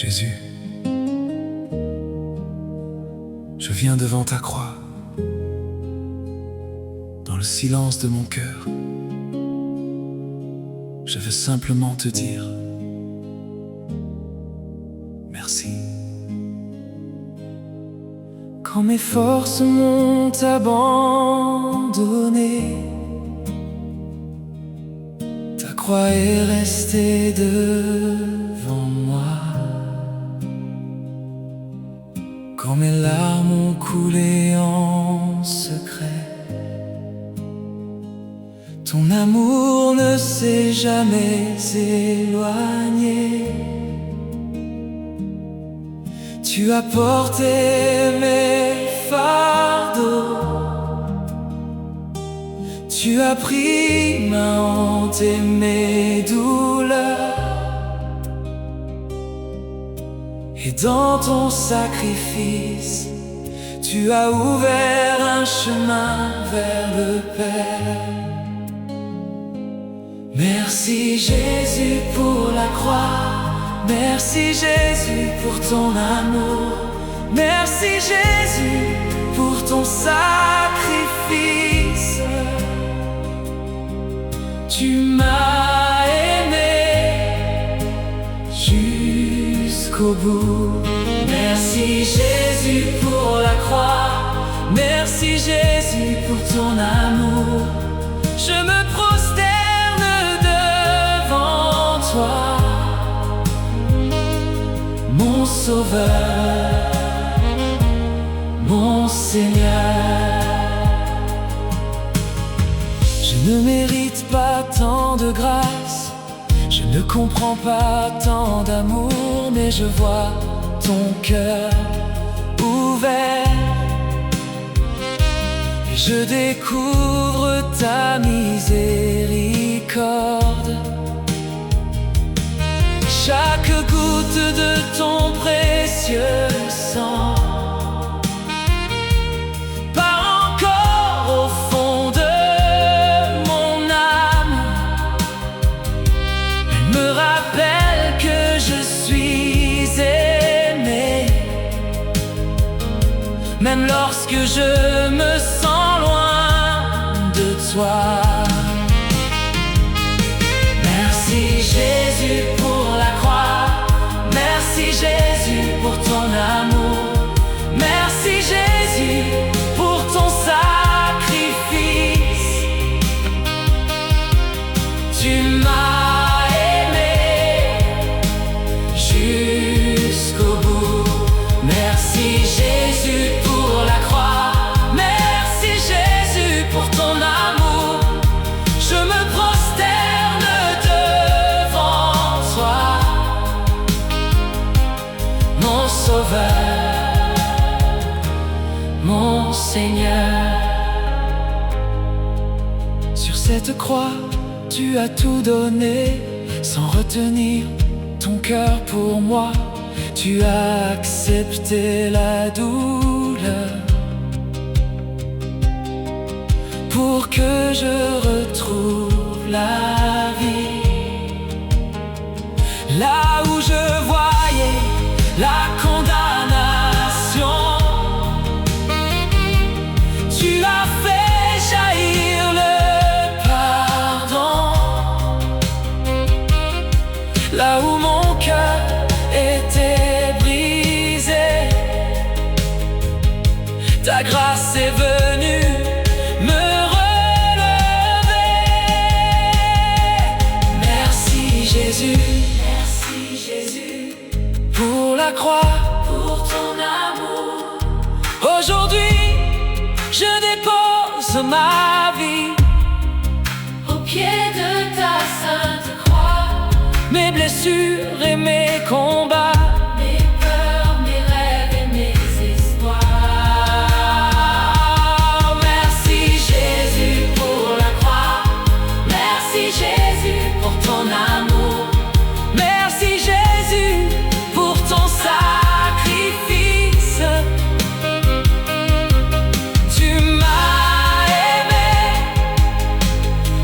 Jésus, je viens devant ta croix, dans le silence de mon cœur. Je veux simplement te dire merci. Quand mes forces m'ont abandonné, ta croix est restée devant moi. Quand mes larmes ont coulé en secret, ton amour ne s'est jamais éloigné. Tu as porté mes fardeaux, tu as pris ma honte et mes douleurs. Et dans ton sacrifice, tu as ouvert un chemin vers le Père. Merci Jésus pour la croix, merci Jésus pour ton amour, merci Jésus pour ton sacrifice. Tu m'as aimé jusqu'au bout. Merci Jésus pour la croix, merci Jésus pour ton amour. Je me prosterne devant toi, mon Sauveur, mon Seigneur. Je ne mérite pas tant de grâce, je ne comprends pas tant d'amour, mais je vois ton cœur ouvert et je découvre ta miséricorde. Chaque goutte de ton précieux sang part encore au fond de mon âme. Elle me rappelle que je suis aimé, même lorsque je me sens loin de toi. Merci Jésus pour la croix, merci Jésus pour ton amour, merci Jésus pour ton sacrifice. Tu m'as aimé jusqu'au bout. Merci Jésus pour la croix, merci Jésus pour ton amour. Je me prosterne devant toi, mon Sauveur, mon Seigneur. Sur cette croix, tu as tout donné, sans retenir ton cœur pour moi. Tu as accepté la douleur pour que je retrouve la vie. Là où je voyais la condamnation, tu as fait jaillir le pardon. Là où mon cœur était brisé, ta grâce est venue me relever. Merci Jésus, merci Jésus pour la croix, pour ton amour. Aujourd'hui, je dépose ma vie au pied de ta sainte croix. Mes blessures et mes combats, mes peurs, mes rêves et mes espoirs. Merci Jésus pour la croix, merci Jésus pour ton amour, merci Jésus pour ton sacrifice. Tu m'as aimé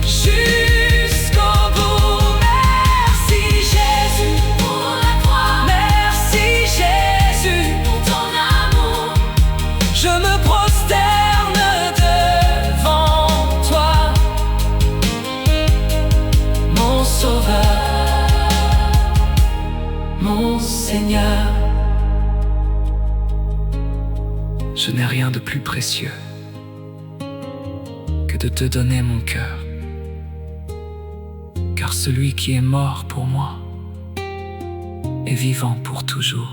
jusqu'au bout. Merci Jésus mon Seigneur. Je n'ai rien de plus précieux que de te donner mon cœur, car celui qui est mort pour moi est vivant pour toujours.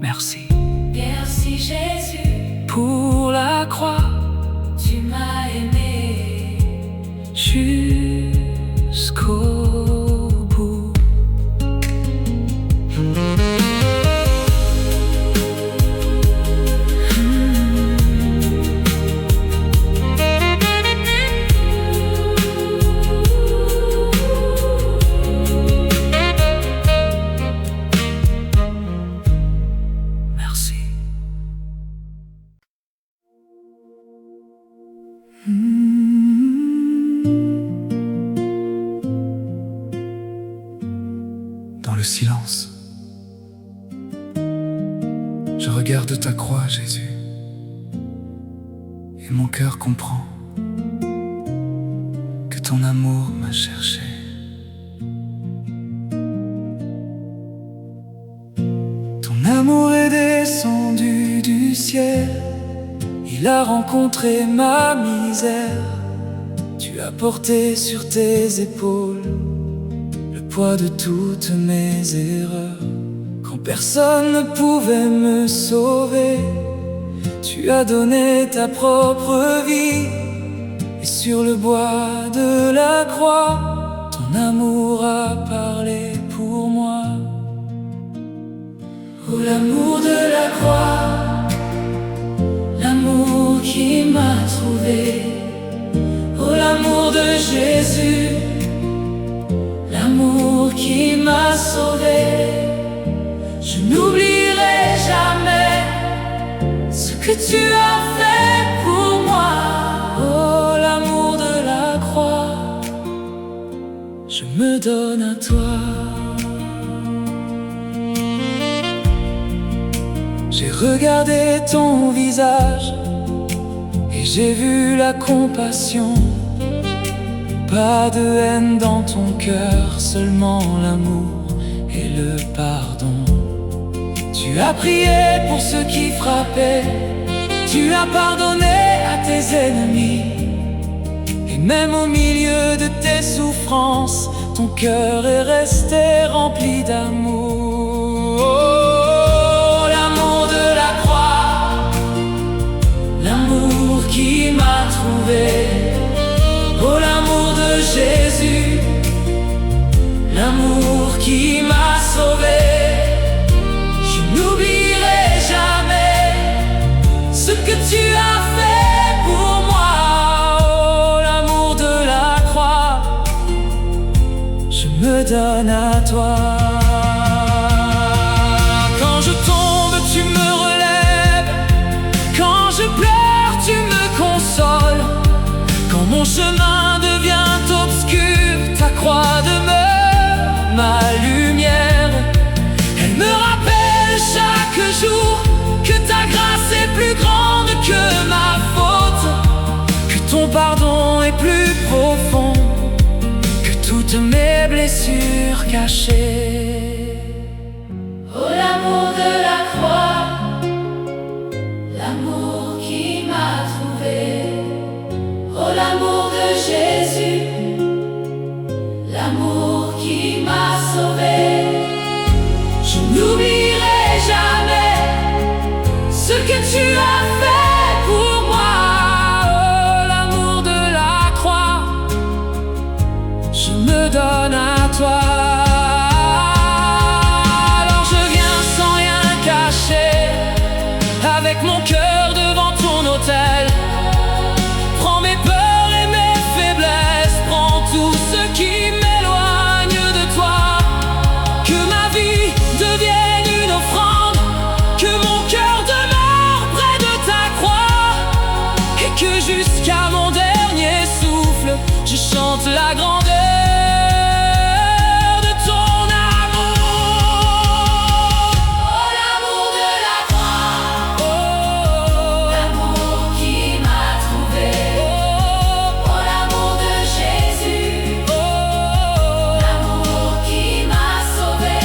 Merci. Merci Jésus, Pour la croix, tu m'as aimé. jusqu'au bout. Merci. Dans le silence, je regarde ta croix, Jésus, et mon cœur comprend que ton amour m'a cherché. Ton amour est descendu du ciel, il a rencontré ma misère. Tu as porté sur tes épaules le poids de toutes mes erreurs. Quand personne ne pouvait me sauver, tu as donné ta propre vie. Et sur le bois de la croix, ton amour a parlé pour moi. Oh, l'amour de la croix, l'amour qui m'a trouvé. Oh, l'amour de Jésus, l'amour qui m'a sauvé. Je n'oublierai jamais ce que tu as fait pour moi. Oh, l'amour de la croix, je me donne à toi. J'ai regardé ton visage et j'ai vu la compassion. Pas de haine dans ton cœur, seulement l'amour et le pardon. Tu as prié pour ceux qui frappaient, tu as pardonné à tes ennemis. Et même au milieu de tes souffrances, ton cœur est resté rempli d'amour. Oh, l'amour de la croix, l'amour qui m'a trouvé. Oh, l'amour de Jésus, l'amour qui m'a sauvé. Je n'oublierai jamais ce que tu as fait pour moi. Oh, l'amour de la croix, je me donne à toi. Quand je tombe, tu me relèves. Quand je pleure, tu me consoles. Quand mon chemin devient obscur, ta croix demeure ma lumière. Elle me rappelle chaque jour que ta grâce est plus grande que ma faute, que ton pardon est plus profond que toutes mes blessures cachées. Oh, l'amour de la croix, l'amour qui m'a trouvé. Oh, l'amour de Jésus, l'amour qui m'a sauvé. Je n'oublierai jamais ce que tu as fait pour moi. Oh, l'amour de la croix, je me donne à toi. Alors je viens sans rien cacher, avec mon cœur devant ton autel. Prends mes peurs et mes faiblesses, prends tout ce qui m'éloigne de toi. Que ma vie devienne une offrande, que mon cœur demeure près de ta croix, et que jusqu'à mon dernier souffle, je chante la grandeur de ton amour. Oh, l'amour de la croix, Oh, l'amour qui m'a trouvé. oh, Oh, l'amour de Jésus, oh, l'amour qui m'a sauvé.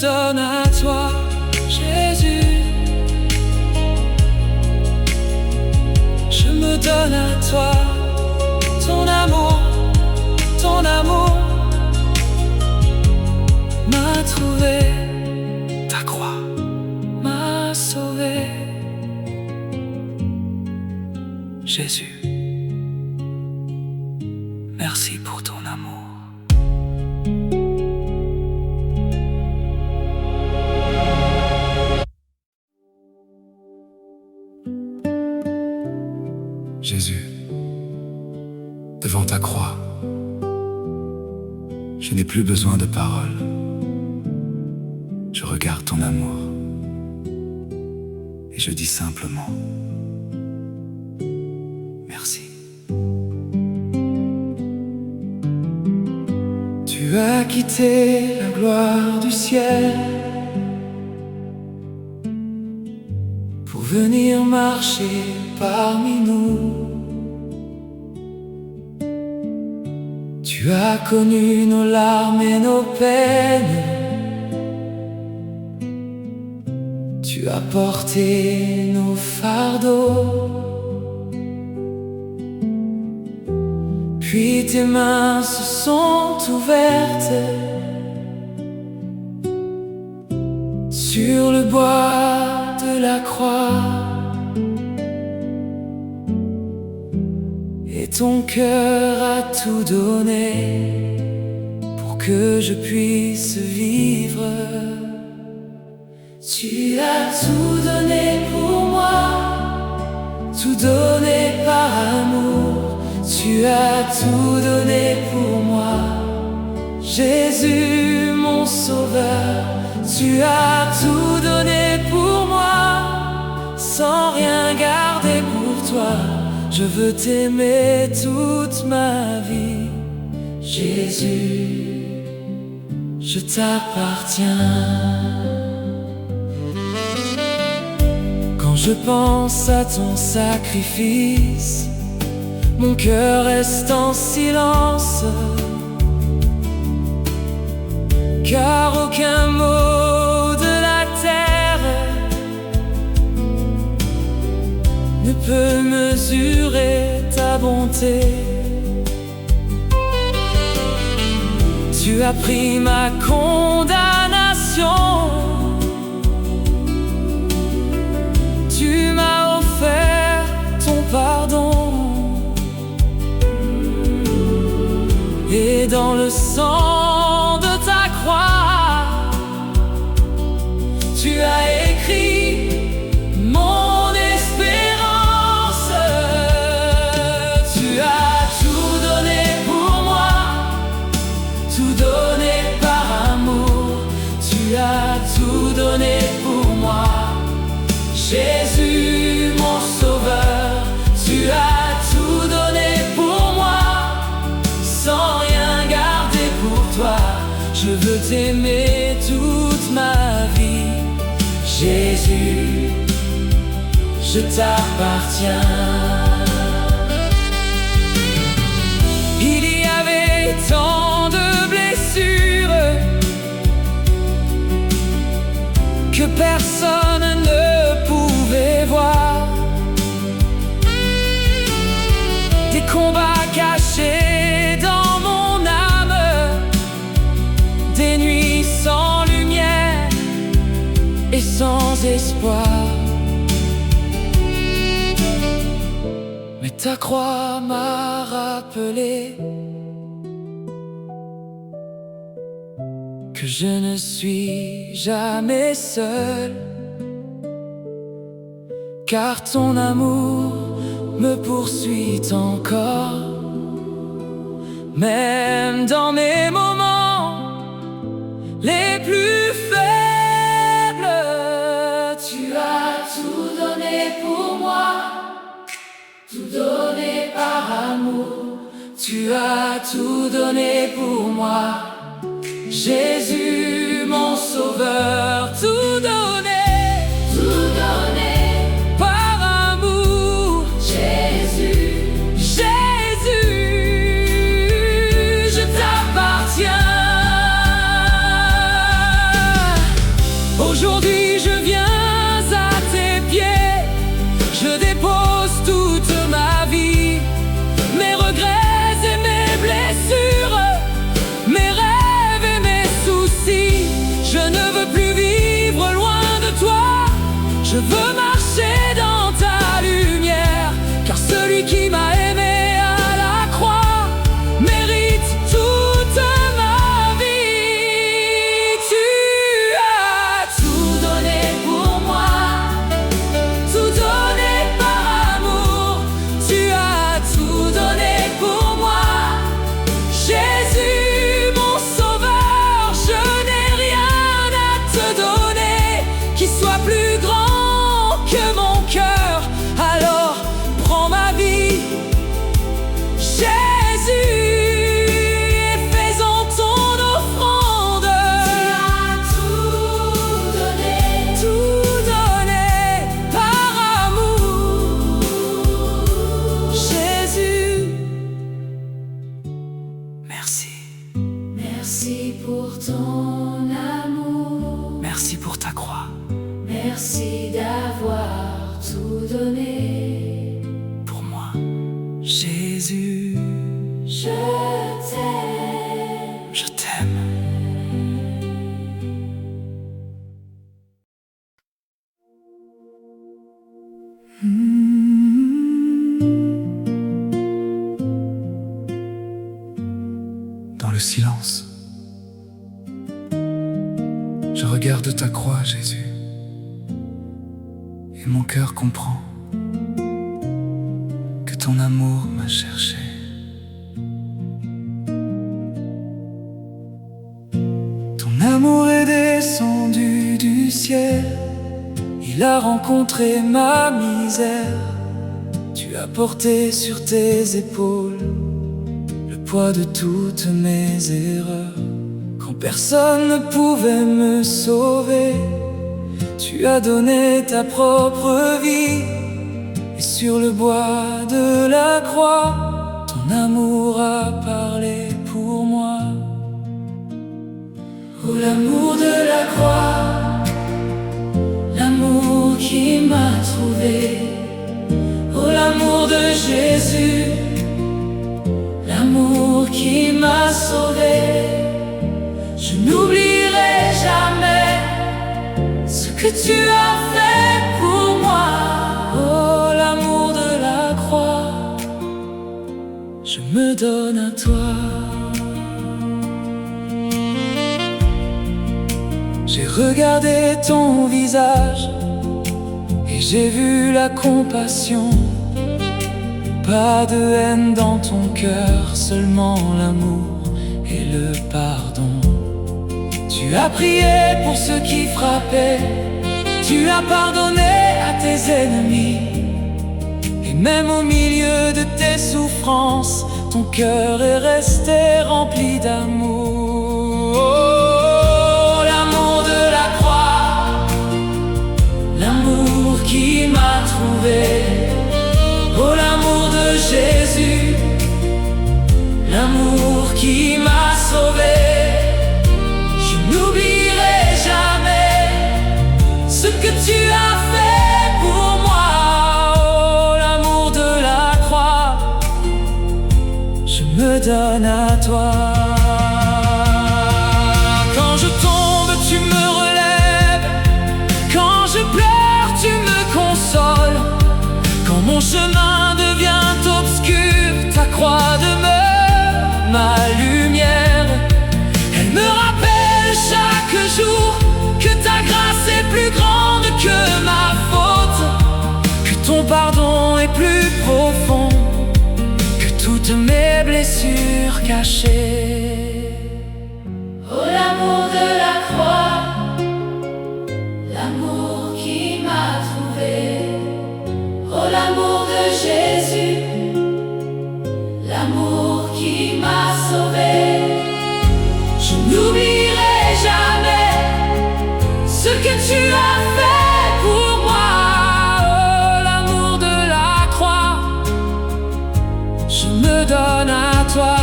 donne à toi, Jésus. Je me donne à toi, ton amour m'a trouvé, ta croix m'a sauvé. Jésus, merci pour ton amour. Jésus, devant ta croix, je n'ai plus besoin de paroles. Je regarde ton amour et je dis simplement merci. Tu as quitté la gloire du ciel pour venir marcher parmi nous. Tu as connu nos larmes et nos peines. Tu as porté nos fardeaux. Puis tes mains se sont ouvertes sur le bois de la croix. Et ton cœur a tout donné pour que je puisse vivre. Tu as tout donné pour moi, tout donné par amour. Tu as tout donné pour moi, Jésus mon sauveur. Tu as tout donné pour moi, sans rien garder pour toi. Je veux t'aimer toute ma vie, Jésus, je t'appartiens. Quand je pense à ton sacrifice, mon cœur reste en silence, car aucun mot de la terre ne peut mesurer ta bonté. Tu as pris ma condamnation, tu m'as offert ton pardon. Et dans le sang de ta croix, tu as écrit mon espérance. Tu as tout donné pour moi, tout donné par amour. Tu as tout donné pour moi, Jésus mon sauveur. Tu as tout donné pour moi, sans rien garder pour toi. Je veux t'aimer toute ma vie, Jésus, je t'appartiens. Il y avait tant de blessures que personne ne pouvait voir, des combats cachés dans mon âme, des nuits sans lumière et sans espoir. Mais ta croix m'a rappelé que je ne suis jamais seul, car ton amour me poursuit encore. Même dans mes moments les plus faibles, tu as tout donné pour moi, tout donné par amour. Tu as tout donné pour moi, Jésus mon sauveur. Tout donné par amour, Jésus, je t'appartiens. Je t'aime. Je t'aime. Dans le silence, je regarde ta croix, Jésus, et mon cœur comprend que ton amour m'a cherché. Ton amour est descendu du ciel, il a rencontré ma misère. Tu as porté sur tes épaules le poids de toutes mes erreurs. Quand personne ne pouvait me sauver, tu as donné ta propre vie. Et sur le bois de la croix, ton amour a parlé pour moi. Oh, l'amour de la croix, l'amour qui m'a trouvé. Oh, l'amour de Jésus, l'amour qui m'a sauvé. Je n'oublierai jamais ce que tu as fait pour moi. Oh, l'amour de la croix, je me donne à toi. J'ai regardé ton visage et j'ai vu la compassion. Pas de haine dans ton cœur, seulement l'amour et le pardon. Tu as prié pour ceux qui frappaient, tu as pardonné à tes ennemis. Et même au milieu de tes souffrances, ton cœur est resté rempli d'amour. Oh, l'amour de la croix, l'amour qui m'a trouvé. Oh, l'amour de Jésus, l'amour qui m'a sauvé. Je n'oublierai jamais ce que tu as fait pour moi. Oh, l'amour de la croix, je me donne à toi. Quand je tombe, tu me relèves. Quand je pleure, tu me consoles. Quand mon chemin devient obscur, ta croix demeure ma lumière. Elle me rappelle chaque jour que ta grâce est plus grande que ma faute, que ton pardon est plus profond que toutes mes blessures cachées. Oh, l'amour de la croix, l'amour qui m'a trouvé. Oh, l'amour de Jésus, l'amour qui m'a sauvé. Je n'oublierai jamais ce que tu as fait pour moi. Oh, l'amour de la croix, je me donne à toi.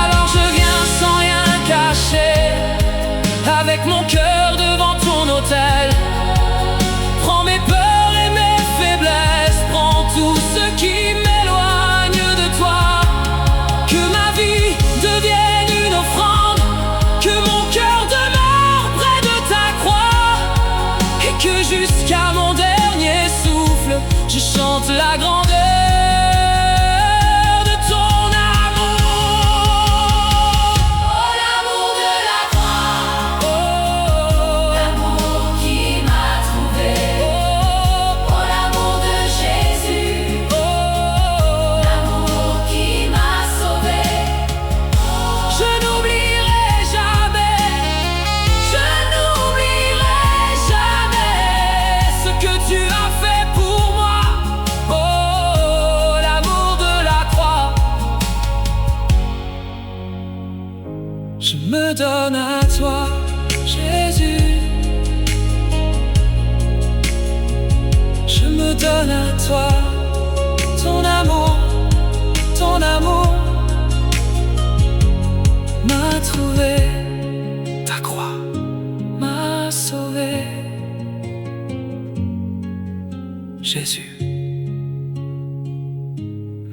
Alors je viens sans rien cacher, avec mon cœur devant ton autel. Prends mes peurs et mes faiblesses, prends tout ce qui m'éloigne de toi. Que ma vie devienne une offrande, que mon cœur demeure près de ta croix, et que jusqu'à mon dernier souffle, je chante la grandeur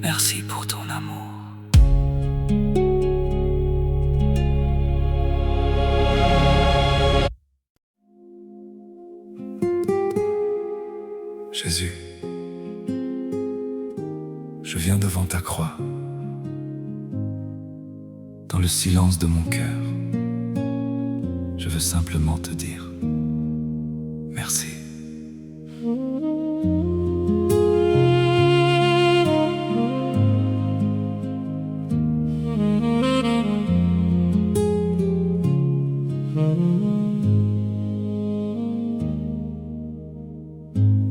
Merci pour ton amour. Jésus, je viens devant ta croix, dans le silence de mon cœur. Je veux simplement te dire merci.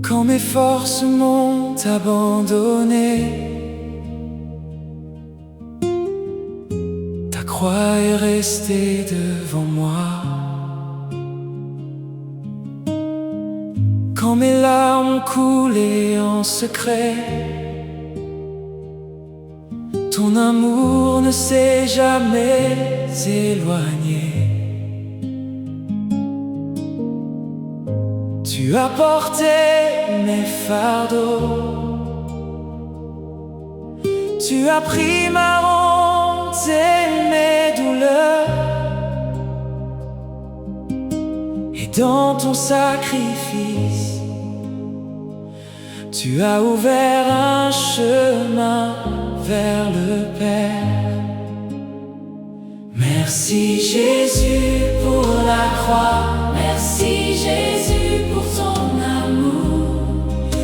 Quand mes forces m'ont abandonné, ta croix est restée devant moi. Quand mes larmes ont coulé en secret, ton amour ne s'est jamais éloigné. Tu as porté mes fardeaux, tu as pris ma honte et mes douleurs, et dans ton sacrifice, tu as ouvert un chemin vers le Père. Merci Jésus pour la croix, merci Jésus pour ton amour,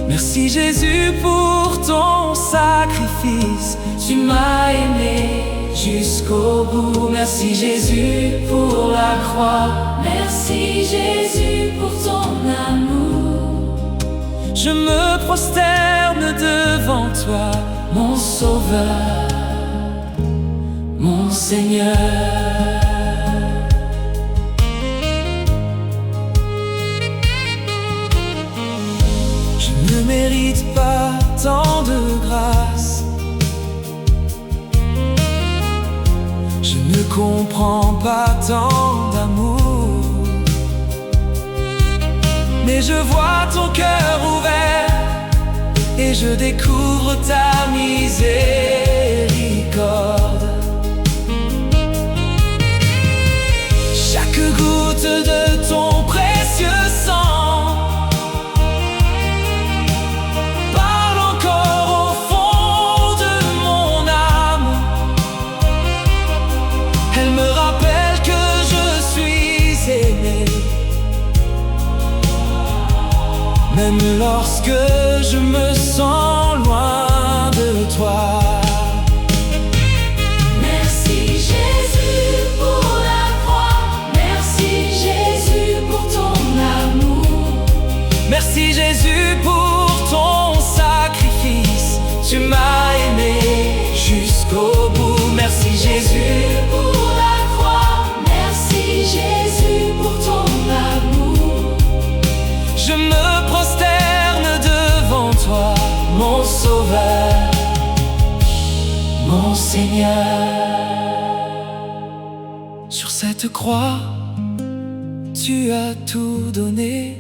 merci Jésus pour ton sacrifice, tu m'as aimé jusqu'au bout. Merci Jésus pour la croix, merci Jésus pour ton amour. Je me prosterne devant toi, mon Sauveur, mon Seigneur. Je ne mérite pas tant de grâce, je ne comprends pas tant d'amour, mais je vois ton cœur ouvert et je découvre ta miséricorde. Chaque goutte de ton précieux sang parle encore au fond de mon âme. Elle me rappelle que je suis aimé, même lorsque je me sens loin de toi. Merci Jésus pour la croix, merci Jésus pour ton amour, merci Jésus pour ton sacrifice, tu m'as aimé jusqu'au bout. Merci Jésus pour la croix, merci Jésus pour ton amour. Je me prosterne devant toi, mon Sauveur, mon Seigneur. Sur cette croix, tu as tout donné,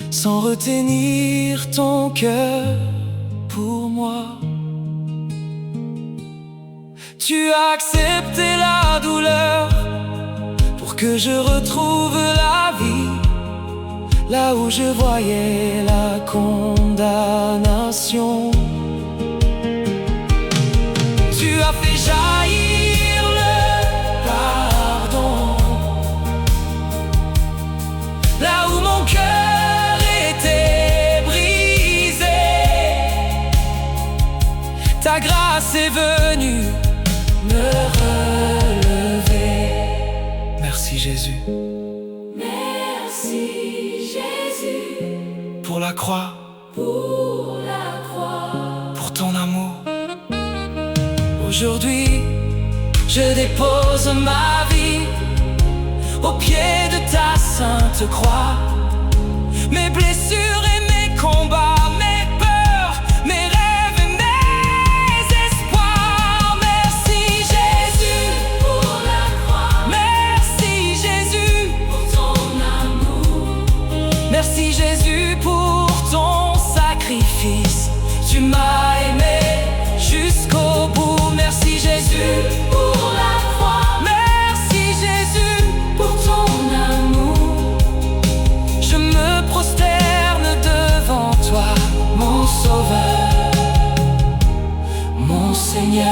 sans retenir ton cœur pour moi. Tu as accepté la douleur pour que je retrouve la vie, là où je voyais la condamnation. Tu as fait jaillir le pardon, là où mon cœur était brisé. Ta grâce est venue me relever. Merci Jésus. Merci Jésus Pour la croix, pour la croix, pour ton amour. Aujourd'hui, je dépose ma vie au pied de ta sainte croix. Mes blessures et mes combats, mes peurs, mes rêves et mes espoirs. Merci Jésus pour la croix, merci Jésus pour ton amour, merci Jésus pour ton sacrifice. tu m'as aimé jusqu'au bout. Merci Jésus pour la croix. Merci Jésus Pour ton amour, je me prosterne devant toi, mon Sauveur, mon Seigneur.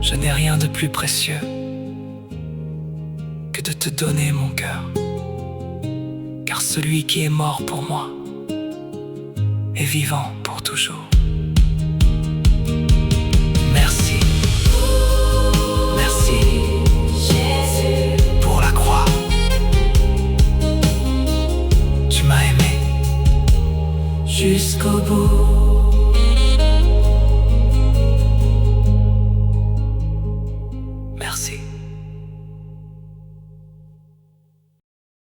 Je n'ai rien de plus précieux que de te donner mon cœur, car celui qui est mort pour moi est vivant pour toujours. Merci, merci Jésus, pour la croix. Tu m'as aimé jusqu'au bout.